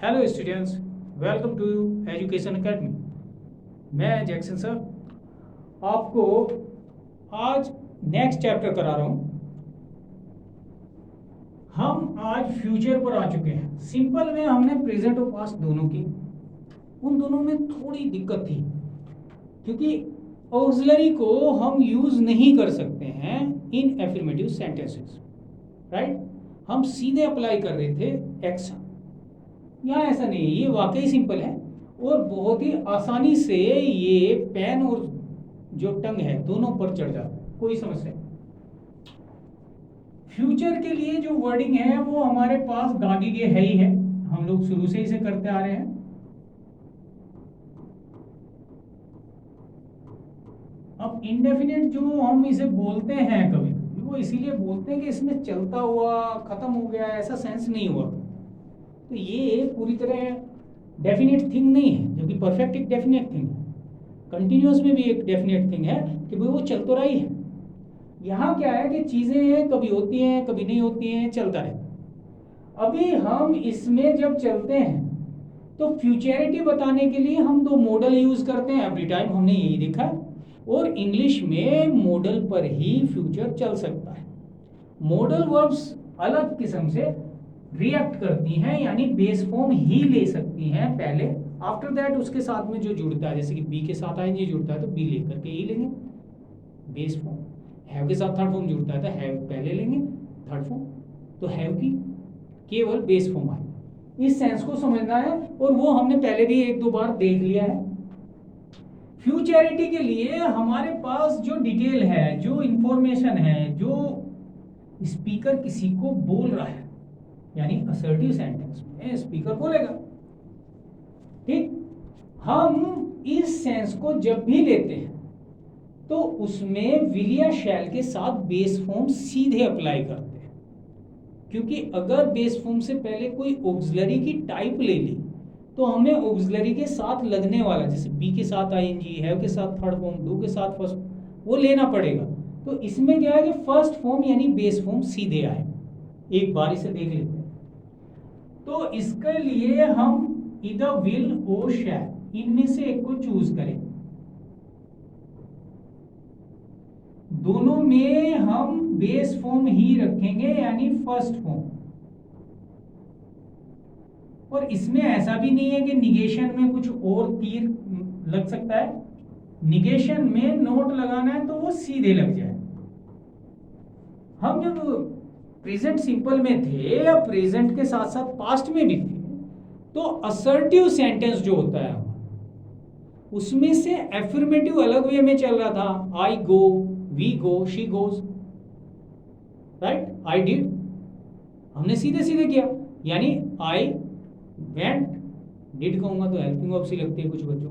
Hello students, welcome to education academy. मैं Jackson sir आपको आज नेक्स्ट चैप्टर करा रहा हूँ। हम आज फ्यूचर पर आ चुके हैं। सिंपल में हमने प्रेजेंट और पास्ट दोनों की, उन दोनों में थोड़ी दिक्कत थी क्योंकि ऑक्सिलरी को हम यूज नहीं कर सकते हैं इन एफर्मेटिव सेंटेंसेस, राइट। हम सीधे अप्लाई कर रहे थे एक्शन। यहाँ ऐसा नहीं है, ये वाकई सिंपल है और बहुत ही आसानी से ये पेन और जो टंग है दोनों पर चढ़ जाता है, कोई समस्या नहीं। फ्यूचर के लिए जो वर्डिंग है वो हमारे पास गागी के है ही है, हम लोग शुरू से इसे करते आ रहे हैं। अब इंडेफिनिट जो हम इसे बोलते हैं कभी वो इसीलिए बोलते हैं कि इसमें चलता हुआ खत्म हो गया, ऐसा सेंस नहीं हुआ। तो ये पूरी तरह डेफिनेट थिंग नहीं है, जो कि परफेक्ट एक डेफिनेट थिंग है। कंटिन्यूस में भी एक डेफिनेट थिंग है कि भाई वो चल तो रही है। यहाँ क्या है कि चीज़ें कभी होती हैं कभी नहीं होती हैं, चलता रहता है। अभी हम इसमें जब चलते हैं तो फ्यूचरिटी बताने के लिए हम दो मॉडल यूज करते हैं एवरी टाइम, हमने यही देखा है। और इंग्लिश में मॉडल पर ही फ्यूचर चल सकता है। मॉडल वर्ब्स अलग किस्म से रिएक्ट करती हैं, यानी बेस फॉर्म ही ले सकती हैं पहले। आफ्टर दैट उसके साथ में जो जुड़ता है, जैसे कि बी के साथ आएंगे जुड़ता है तो बी लेकर के ही लेंगे बेस फॉर्म। हैव के साथ थर्ड फॉर्म जुड़ता है तो हैव पहले लेंगे थर्ड फॉर्म। तो हैव की केवल बेस फॉर्म आए, इस सेंस को समझना है और वो हमने पहले भी एक दो बार देख लिया है। फ्यूचरिटी के लिए हमारे पास जो डिटेल है, जो इंफॉर्मेशन है, जो स्पीकर किसी को बोल रहा है, यानी असर्टिव सेंटेंस में स्पीकर बोलेगा, ठीक। हम इस सेंस को जब भी लेते हैं तो उसमें विल या शैल के साथ बेस फॉर्म सीधे अप्लाई करते हैं, क्योंकि अगर बेस फॉर्म से पहले कोई ऑक्सिलरी की टाइप ले ली तो हमें ऑक्सिलरी के साथ लगने वाला, जैसे बी के साथ आईएनजी, हैव के साथ थर्ड फॉर्म, डू के साथ फर्स्ट, वो लेना पड़ेगा। तो इसमें क्या है कि फर्स्ट फॉर्म यानी बेस फॉर्म सीधे आए। एक बार इसे देख लेते हैं। तो इसके लिए हम इधर विल और शैल इनमें से एक को चूज करें। दोनों में हम बेस फॉर्म ही रखेंगे, यानी फर्स्ट फॉर्म। और इसमें ऐसा भी नहीं है कि निगेशन में कुछ और तीर लग सकता है। निगेशन में नोट लगाना है तो वो सीधे लग जाए। हम जब प्रेजेंट सिंपल में थे या प्रेजेंट के साथ साथ पास्ट में भी थे, तो असर्टिव सेंटेंस जो होता है उसमें से एफर्मेटिव अलग वे में चल रहा था। I go, we go, she goes, right. I did हमने सीधे सीधे किया, यानी आई वेंट, डिड कहूंगा तो हेल्पिंग वर्ब सी लगती है कुछ बच्चों।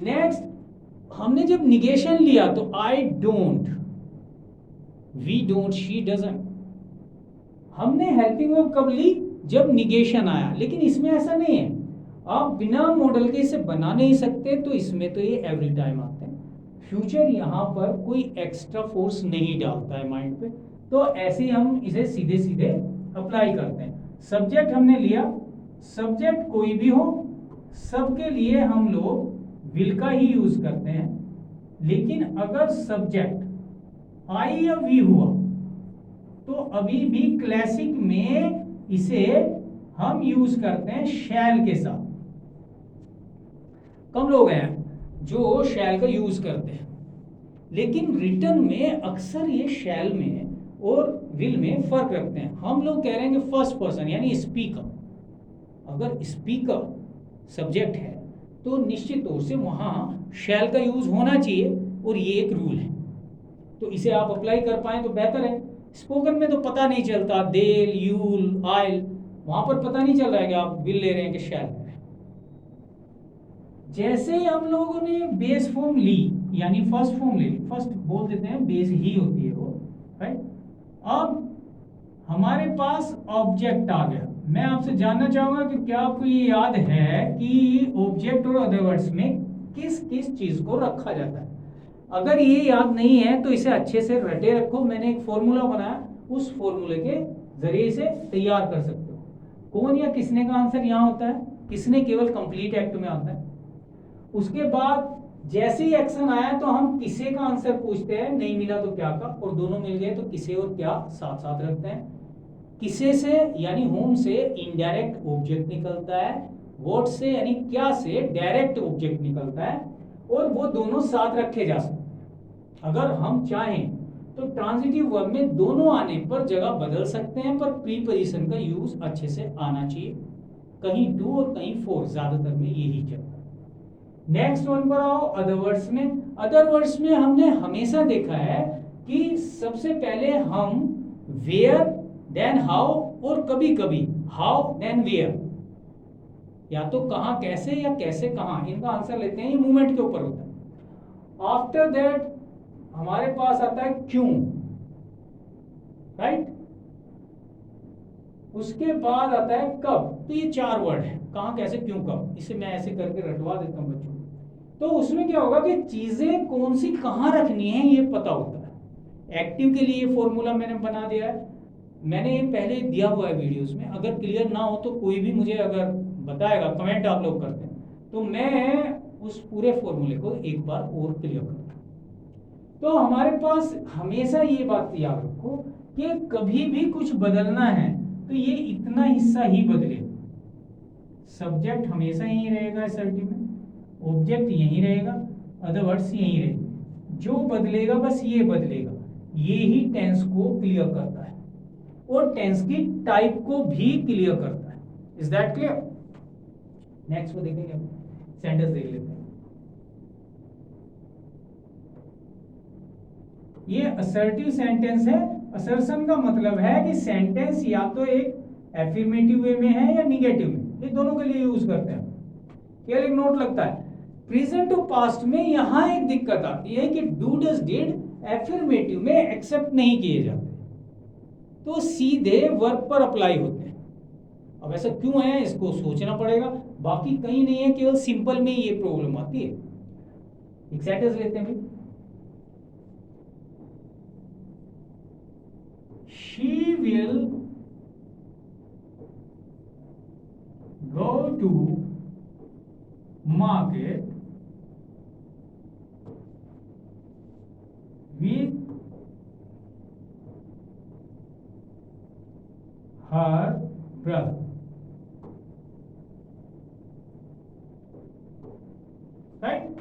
नेक्स्ट हमने जब निगेशन लिया तो I don't, we don't, she doesn't. हमने हेल्पिंग वर्ब कब ली? जब निगेशन आया। लेकिन इसमें ऐसा नहीं है, आप बिना मॉडल के इसे बना नहीं सकते, तो इसमें तो ये एवरी टाइम आते हैं। फ्यूचर यहाँ पर कोई एक्स्ट्रा फोर्स नहीं डालता है माइंड पे, तो ऐसे हम इसे सीधे सीधे अप्लाई करते हैं। सब्जेक्ट हमने लिया, सब्जेक्ट कोई भी हो, सबके लिए हम लोग विल का ही यूज करते हैं। लेकिन अगर सब्जेक्ट आई या वी हुआ तो अभी भी क्लासिक में इसे हम यूज करते हैं शैल के साथ। कम लोग हैं जो शैल का यूज करते हैं, लेकिन रिटर्न में अक्सर ये शैल में और विल में फर्क रखते हैं। हम लोग कह रहे हैं कि फर्स्ट पर्सन यानी स्पीकर। अगर स्पीकर सब्जेक्ट है तो निश्चित तौर से वहां शैल का यूज होना चाहिए, और ये एक रूल है। तो इसे आप अप्लाई कर पाए तो बेहतर है। स्पोकन में तो पता नहीं चलता, देल, यूल, आयल, वहां पर पता नहीं चल रहा है कि आप विल ले रहे हैं कि शैल ले रहे हैं। जैसे ही हम लोगों ने बेस फॉर्म ली, यानी फर्स्ट फॉर्म ले ली, फर्स्ट बोल देते हैं, बेस ही होती है वो, राइट। अब हमारे पास ऑब्जेक्ट आ गया। मैं आपसे जानना चाहूंगा कि क्या आपको ये याद है कि ऑब्जेक्ट और अदर वर्ड्स में किस किस चीज को रखा जाता है? अगर ये याद नहीं है तो इसे अच्छे से रटे रखो। मैंने एक फॉर्मूला बनाया, उस फॉर्मूले के जरिए इसे तैयार कर सकते हो। कौन या किसने का आंसर यहाँ होता है, किसने केवल कंप्लीट एक्ट में आता है। उसके बाद जैसे ही एक्शन आया तो हम किसे का आंसर पूछते हैं, नहीं मिला तो क्या का, और दोनों मिल गए तो किसे और क्या साथ साथ रखते हैं। किसे से यानी होम से इनडायरेक्ट ऑब्जेक्ट निकलता है, व्हाट से यानी क्या से डायरेक्ट ऑब्जेक्ट निकलता है, और वो दोनों साथ रखे जा सकते हैं। अगर हम चाहें तो ट्रांजिटिव वर्ब में दोनों आने पर जगह बदल सकते हैं, पर प्रीपोजिशन का यूज अच्छे से आना चाहिए। कहीं डू और कहीं फॉर, ज्यादातर में यही चलता है। नेक्स्ट वन पर आओ, अदर वर्ड्स में। अदर वर्ड्स में हमने हमेशा देखा है कि सबसे पहले हम वेयर देन हाउ, और कभी कभी हाउ देन वेयर, या तो कहां कैसे या कैसे कहां, इनका आंसर लेते हैं। ये मूवमेंट के ऊपर होता है। आफ्टर दैट हमारे पास आता है क्यों, राइट। उसके बाद आता है कब। तो ये 4 वर्ड है, कहां कैसे क्यों कब। इसे मैं ऐसे करके रटवा देता हूं बच्चों। तो उसमें क्या होगा कि चीजें कौन सी कहां रखनी है ये पता होता है। एक्टिव के लिए फॉर्मूला मैंने बना दिया है, मैंने ये पहले दिया हुआ है वीडियोस में। अगर क्लियर ना हो तो कोई भी मुझे अगर बताएगा, कमेंट आप लोग करते हैं तो मैं उस पूरे फॉर्मूले को एक बार और क्लियर करूंगा। तो हमारे पास हमेशा ये बात याद रखो कि कभी भी कुछ बदलना है तो ये इतना हिस्सा ही बदले। सब्जेक्ट हमेशा यही रहेगा असर्टिव में, ऑब्जेक्ट यही रहेगा, अदर वर्ड्स यही रहेगा। जो बदलेगा बस ये बदलेगा, ये ही टेंस को क्लियर करता है और टेंस की टाइप को भी क्लियर करता है। Is that clear? नेक्स्ट को देखेंगे, सेंटेंस देख लेते हैं। ये असर्टिव सेंटेंस है। असर्शन का मतलब है कि सेंटेंस या तो एक एफर्मेटिव वे में है या निगेटिव में, ये दोनों के लिए यूज करते हैं। केवल एक नोट लगता है, प्रेजेंट और पास्ट में यहां एक दिक्कत आती है कि डू डज डिड एफर्मेटिव में एक्सेप्ट नहीं किए जाते, तो सीधे वर्ब पर अप्लाई होते हैं। अब ऐसा क्यों है इसको सोचना पड़ेगा, बाकी कहीं नहीं है, केवल सिंपल में ये प्रॉब्लम आती है। एक सेंटेंस लेते हैं भाई। She will go to market with her brother. Right.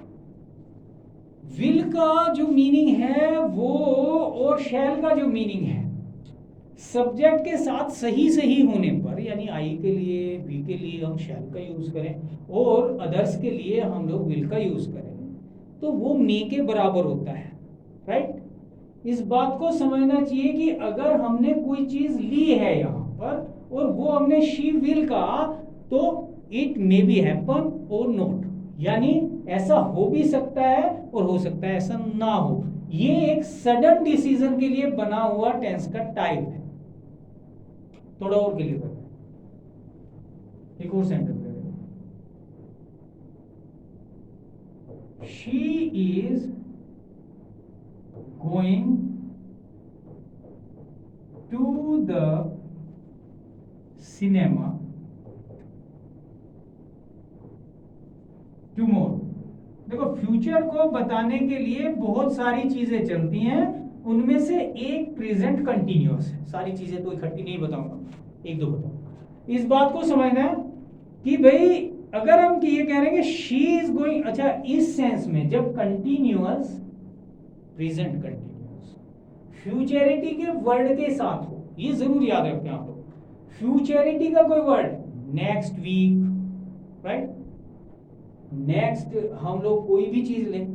Will का जो मीनिंग है वो और शैल का जो मीनिंग है, सब्जेक्ट के साथ सही सही होने पर, यानी आई के लिए वी के लिए हम शैल का यूज करें और अदर्स के लिए हम लोग विल का यूज करें, तो वो मे के बराबर होता है। राइट। इस बात को समझना चाहिए कि अगर हमने कोई चीज ली है यहाँ पर और वो हमने शी विल कहा, तो इट मे बी हैपन और नॉट, यानी ऐसा हो भी सकता है और हो सकता है ऐसा ना हो। ये एक सडन डिसीजन के लिए बना हुआ टेंस का टाइप है। थोड़ा और क्लियर करते हैं, एक और सेंटेंस ले रहे हैं। She is going to the cinema tomorrow. देखो, फ्यूचर को बताने के लिए बहुत सारी चीजें चलती हैं, उनमें से एक प्रेजेंट कंटिन्यूअस है। सारी चीजें तो इकट्ठी नहीं बताऊंगा, एक दो बताऊंगा। इस बात को समझना है कि भाई अगर हम ये कह रहे हैं कि शी इज गोइंग, अच्छा इस सेंस में जब कंटिन्यूअस प्रेजेंट कंटिन्यूअस फ्यूचरिटी के वर्ड के साथ हो, ये जरूर याद रखें आप लोग। फ्यूचरिटी का कोई word, next week, right, next हम लोग कोई भी चीज लें,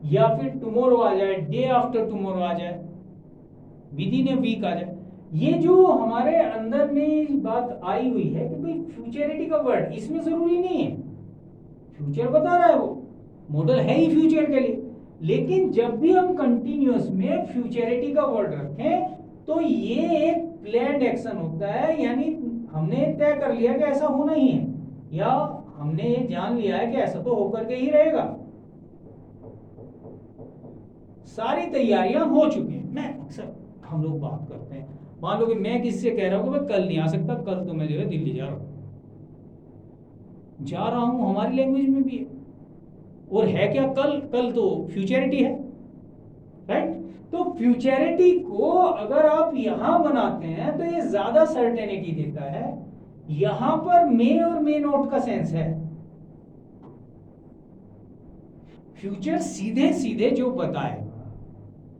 या फिर टुमारो आ जाए, डे आफ्टर टुमारो आ जाए, विद इन ए वीक आ जाए, ये जो हमारे अंदर में बात आई हुई है कि भाई फ्यूचरिटी का वर्ड, इसमें जरूरी नहीं है फ्यूचर बता रहा है, वो मॉडल है ही फ्यूचर के लिए। लेकिन जब भी हम कंटिन्यूअस में फ्यूचरिटी का वर्ड रखें तो ये एक प्लान्ड एक्शन होता है, यानी हमने तय कर लिया कि ऐसा होना ही है, या हमने ये जान लिया है कि ऐसा तो होकर के ही रहेगा, सारी तैयारियां हो चुकी हैं। मैं अक्सर हम लोग बात करते हैं, मान लो कि मैं किसी से कह रहा हूँ कि मैं कल नहीं आ सकता, कल तो मैं जो है दिल्ली जा रहा हूँ, हमारी लैंग्वेज में भी है। और है क्या कल? कल तो फ्यूचरिटी है, राइट? तो फ्यूचरिटी को अगर आप यहां बनाते हैं तो ये ज्यादा सर्टेनिटी देता है। यहां पर मे और मे नॉट का सेंस है। फ्यूचर सीधे सीधे जो बताएगा,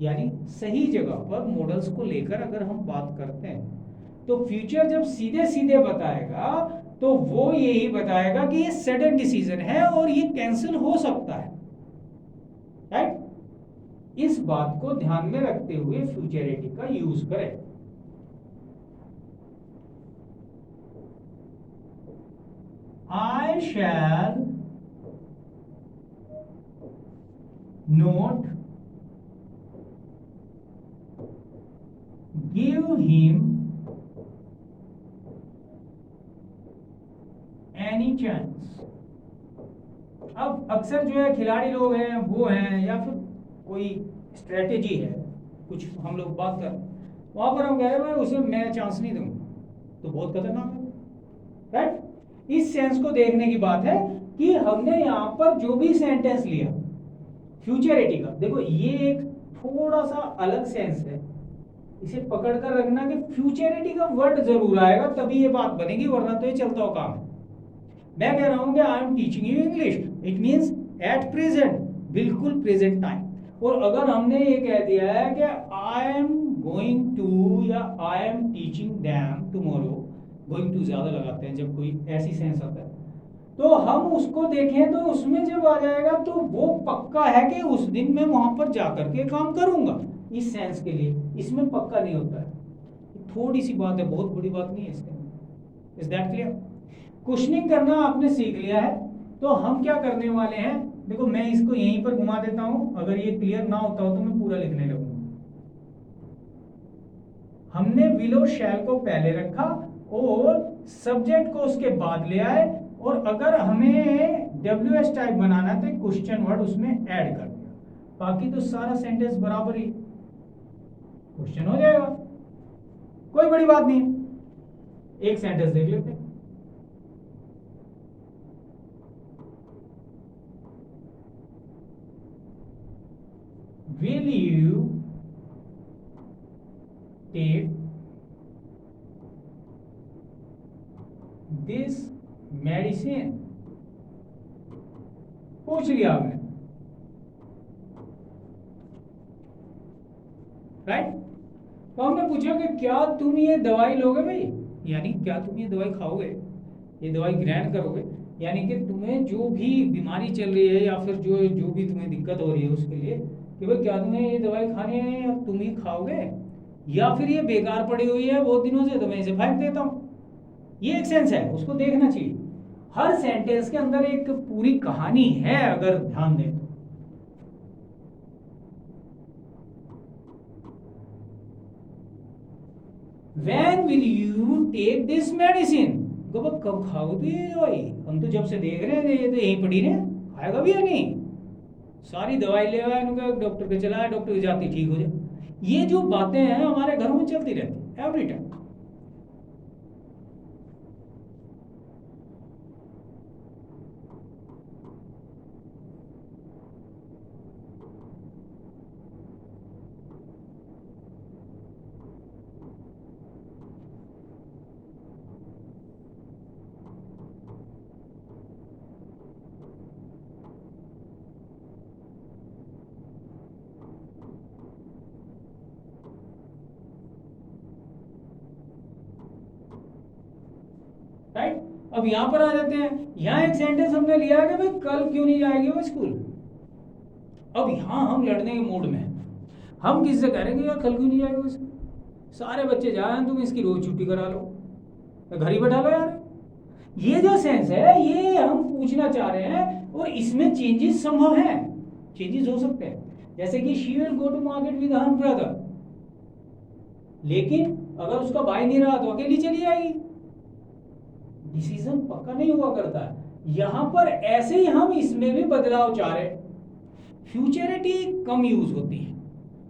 यानी सही जगह पर मॉडल्स को लेकर अगर हम बात करते हैं तो फ्यूचर जब सीधे सीधे बताएगा तो वो यही बताएगा कि ये सडन डिसीजन है और ये कैंसिल हो सकता है, राइट? इस बात को ध्यान में रखते हुए फ्यूचरिटी का यूज करें। I shall not give him any chance। अब अक्सर जो है खिलाड़ी लोग हैं वो हैं या फिर कोई स्ट्रेटेजी है, कुछ हम लोग बात कर वहां पर हम कह रहे हैं उसे मैं चांस नहीं दूंगा, तो बहुत खतरनाक है, राइट? इस सेंस को देखने की बात है कि हमने यहां पर जो भी सेंटेंस लिया फ्यूचरिटी का, देखो ये एक थोड़ा सा अलग सेंस है, इसे पकड़ कर रखना कि फ्यूचरिटी का वर्ड जरूर आएगा तभी ये बात बनेगी, वरना तो ये चलता हो काम है। मैं कह रहा हूं कि आई am teaching you English, it means at present, बिल्कुल प्रेजेंट टाइम। और अगर हमने ये कह दिया है कि आई एम गोइंग टू या I am teaching them tomorrow, going to ज्यादा लगाते हैं जब कोई ऐसी सेंस आता है, तो हम उसको देखें तो उसमें जब आ जाएगा तो वो पक्का है कि उस दिन मैं वहां पर जाकर के काम करूंगा, इस सेंस के लिए। इसमें पक्का नहीं होता है, थोड़ी सी बात है, बहुत बड़ी बात नहीं है इसके अंदर। Is that clear? क्वेश्चनिंग करना आपने सीख लिया है, तो हम क्या करने वाले हैं, देखो मैं इसको यहीं पर घुमा देता हूं, अगर ये क्लियर ना होता हो तो मैं पूरा लिखने लगूंगा। हमने विल और शैल को पहले रखा और सब्जेक्ट को उसके बाद ले आए, और अगर हमें WH टाइप बनाना है तो क्वेश्चन वर्ड उसमें ऐड कर दिया, बाकी तो सारा सेंटेंस बराबर ही क्वेश्चन हो जाएगा, कोई बड़ी बात नहीं है। एक सेंटेंस देख लेते हैं। Will you take this medicine? पूछ लिया आपने, राइट? तो हमने पूछा कि क्या तुम ये दवाई लोगे भाई, यानी क्या तुम ये दवाई खाओगे, ये दवाई ग्रहण करोगे, यानी कि तुम्हें जो भी बीमारी चल रही है या फिर जो भी तुम्हें दिक्कत हो रही है उसके लिए, कि भाई क्या तुम्हें ये दवाई खानी है या तुम ही खाओगे, या फिर ये बेकार पड़ी हुई है बहुत दिनों से तो मैं इसे फेंक देता हूं। ये एक सेंस है, उसको देखना चाहिए। हर सेंटेंस के अंदर एक पूरी कहानी है अगर ध्यान दें तो। When will you take this medicine? कब खाओगे तो ये दवाई, हम तो जब से देख रहे हैं ये तो यहीं पड़ी रहे, खाएगा भी या नहीं? सारी दवाई ले आया डॉक्टर के चलाया, डॉक्टर की जाती ठीक हो जाए। ये जो बातें हैं हमारे घरों में चलती रहती है एवरी टाइम। राइट? अब यहां पर आ जाते हैं, यहां एक सेंटेंस हमने लिया कि भाई कल क्यों नहीं जाएगी वो स्कूल। अब यहां हम लड़ने के मूड में हैं, हम किससे कह रहे हैं कि यार कल क्यों नहीं जाएगी वो स्कूल, सारे बच्चे जाए तुम इसकी रोज छुट्टी करा लो, घर ही बैठा लो यार। ये जो सेंस है ये हम पूछना चाह रहे हैं, और इसमें चेंजेस संभव हैं, चेंजेस हो सकते हैं, जैसे कि she will go to market with her brother, लेकिन अगर उसका भाई नहीं रहा तो अकेली चली जाएगी, डिसीजन पक्का नहीं हुआ करता है। यहां पर ऐसे ही हम इसमें भी बदलाव चाह रहे, फ्यूचरिटी कम यूज होती है,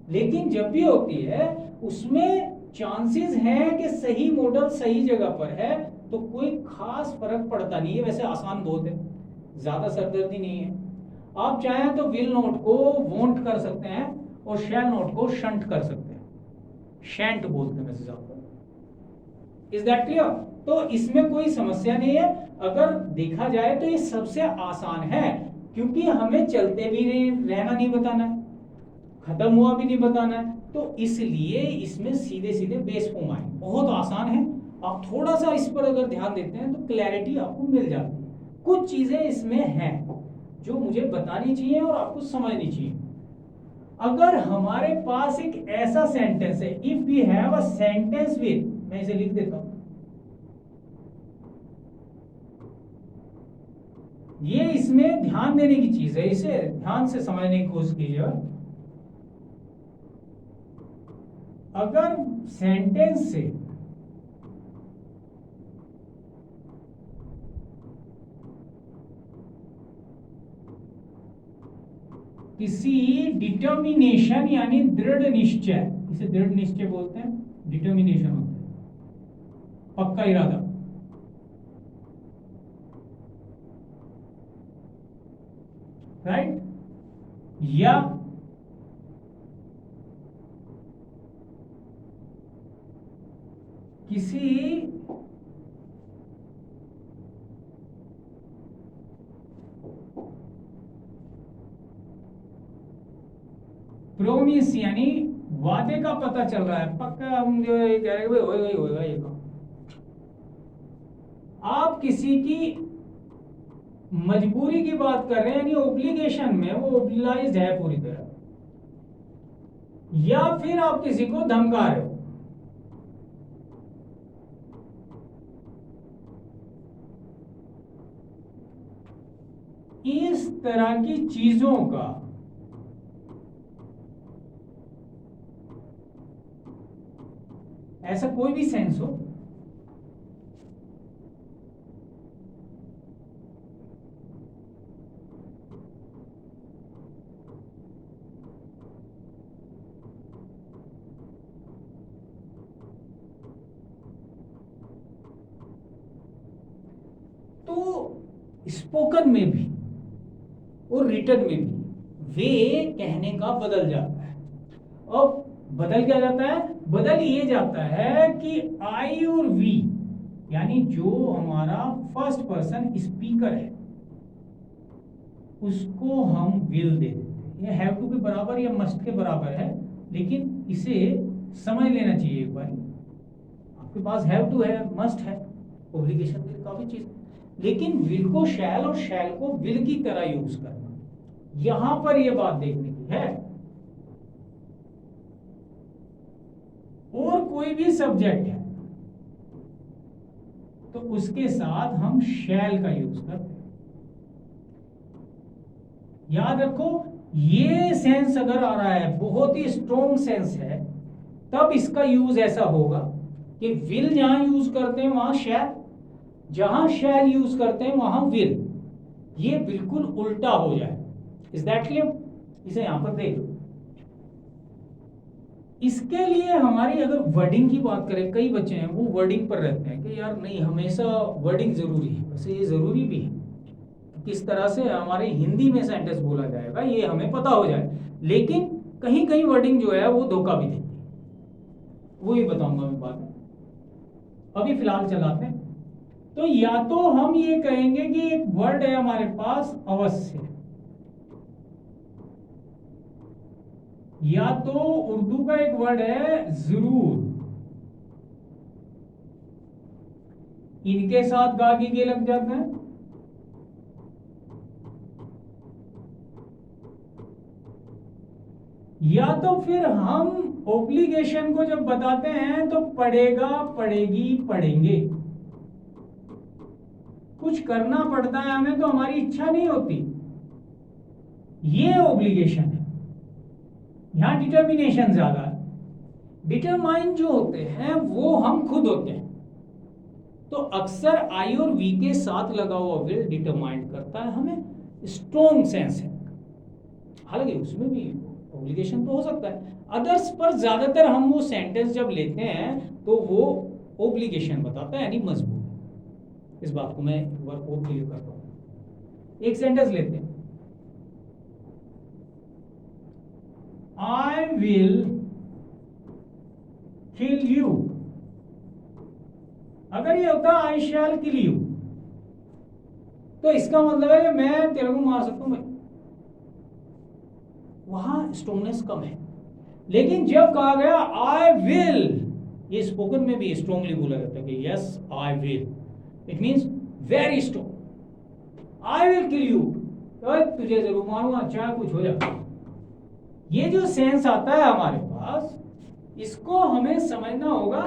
लेकिन जब भी होती है उसमें चांसेस हैं कि सही मॉडल सही जगह पर है, तो कोई खास फर्क पड़ता नहीं है। वैसे आसान बहुत है, ज्यादा सरदर्दी नहीं है। आप चाहें तो विल नोट को वोंट कर सकते हैं और शैल नोट को शंट कर सकते हैं। शैंट बोलते हैं वैसे ज्यादा। Is that clear? तो इसमें कोई समस्या नहीं है। अगर देखा जाए तो ये सबसे आसान है, क्योंकि हमें चलते भी नहीं रहना नहीं बताना है, खत्म हुआ भी नहीं बताना है, तो इसलिए इसमें सीधे सीधे बेस फॉर्म आए, बहुत आसान है। आप थोड़ा सा इस पर अगर ध्यान देते हैं तो क्लैरिटी आपको मिल जाती है। कुछ चीजें इसमें हैं जो मुझे बतानी चाहिए और आपको समझनी चाहिए। अगर हमारे पास एक ऐसा सेंटेंस है, if we have a sentence with, मैं इसे लिख देता हूं, ये इसमें ध्यान देने की चीज है, इसे ध्यान से समझने की कोशिश कीजिएगा। अगर सेंटेंस से किसी डिटर्मिनेशन यानी दृढ़ निश्चय, इसे दृढ़ निश्चय बोलते हैं, डिटर्मिनेशन होता है पक्का इरादा, राइट, या किसी प्रोमिस यानी वादे का पता चल रहा है, पक्का हम जो ये कह रहे हैं होएगा ही होएगा ये काम। आप किसी की मजबूरी की बात कर रहे हैं, यानी ओब्लिगेशन में वो ओब्लाइज्ड है पूरी तरह, या फिर आप किसी को धमका रहे हो। इस तरह की चीजों का ऐसा कोई भी सेंस हो, तो स्पोकन में भी और रिटन में भी वे कहने का बदल जाता है। अब बदल क्या जाता है? बदल ये जाता है कि आई और वी, यानी जो हमारा फर्स्ट पर्सन स्पीकर है उसको हम विल दे देते हैं। ये हैव टू के बराबर या मस्ट के बराबर है, लेकिन इसे समझ लेना चाहिए एक बार। आपके पास हैव टू है, मस्ट है, ऑब्लिगेशन के लिए काफी चीज, लेकिन विल को शैल और शैल को विल की तरह यूज करना, यहां पर यह बात देखने की है। और कोई भी सब्जेक्ट है तो उसके साथ हम शैल का यूज करते हैं। याद रखो, ये सेंस अगर आ रहा है, बहुत ही स्ट्रॉन्ग सेंस है, तब इसका यूज ऐसा होगा कि विल जहां यूज करते हैं वहां शैल, जहां शैल यूज करते हैं वहां विल, ये बिल्कुल उल्टा हो जाए। Is that clear? इसे यहां पर देख लो। इसके लिए हमारी अगर वर्डिंग की बात करें, कई बच्चे हैं वो वर्डिंग पर रहते हैं कि यार नहीं हमेशा वर्डिंग जरूरी है। वैसे ये जरूरी भी है, किस तरह से हमारे हिंदी में सेंटेंस बोला जाएगा ये हमें पता हो जाए, लेकिन कहीं कहीं वर्डिंग जो है वो धोखा भी देती है, वो ही बताऊंगा मैं बाद में। अभी फिलहाल चलाते हैं। तो या तो हम ये कहेंगे कि एक वर्ड है हमारे पास अवश्य, या तो उर्दू का एक वर्ड है जरूर, इनके साथ गा गे लग जाते हैं, या तो फिर हम ऑब्लिगेशन को जब बताते हैं तो पड़ेगा, पड़ेगी, पढ़ेंगे। कुछ करना पड़ता है हमें तो हमारी इच्छा नहीं होती, ये ऑब्लिगेशन है। यहां डिटर्मिनेशन ज्यादा है। डिटरमाइन जो होते हैं वो हम खुद होते हैं, तो अक्सर आई और वी के साथ लगा हुआ विल डिटरमाइन करता है, हमें स्ट्रॉन्ग सेंस है। हालांकि उसमें भी ऑब्लिगेशन तो हो सकता है अदर्स, पर ज्यादातर हम वो सेंटेंस जब लेते हैं तो वो ऑब्लिगेशन बताता है, यानी मजबूर। इस बात को मैं एक बार और क्लियर करता हूँ। एक सेंटेंस लेते हैं, आई विल किल यू। अगर ये होता आई शैल किल यू, तो इसका मतलब है कि मैं तेरे को मार सकता हूं भाई, वहां स्ट्रोंगनेस कम है। लेकिन जब कहा गया आई विल, ये स्पोकन में भी स्ट्रांगली बोला जाता है कि yes I will, it means very strong. I will kill you, तो तुझे जरूर मारूंगा चाहे कुछ हो जाए। ये जो सेंस आता है हमारे पास, इसको हमें समझना होगा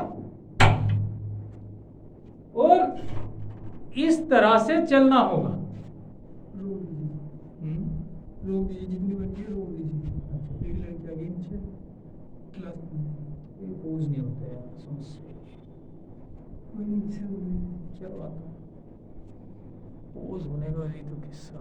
और इस तरह से चलना होगा। रोक दीजिए जितनी बनती है रोक दीजिए। एक लड़की आगे नीचे क्लास में ये पोज नहीं होता यार, समझ कोई नीचे चलो आता पोज होने का भी तो किस्सा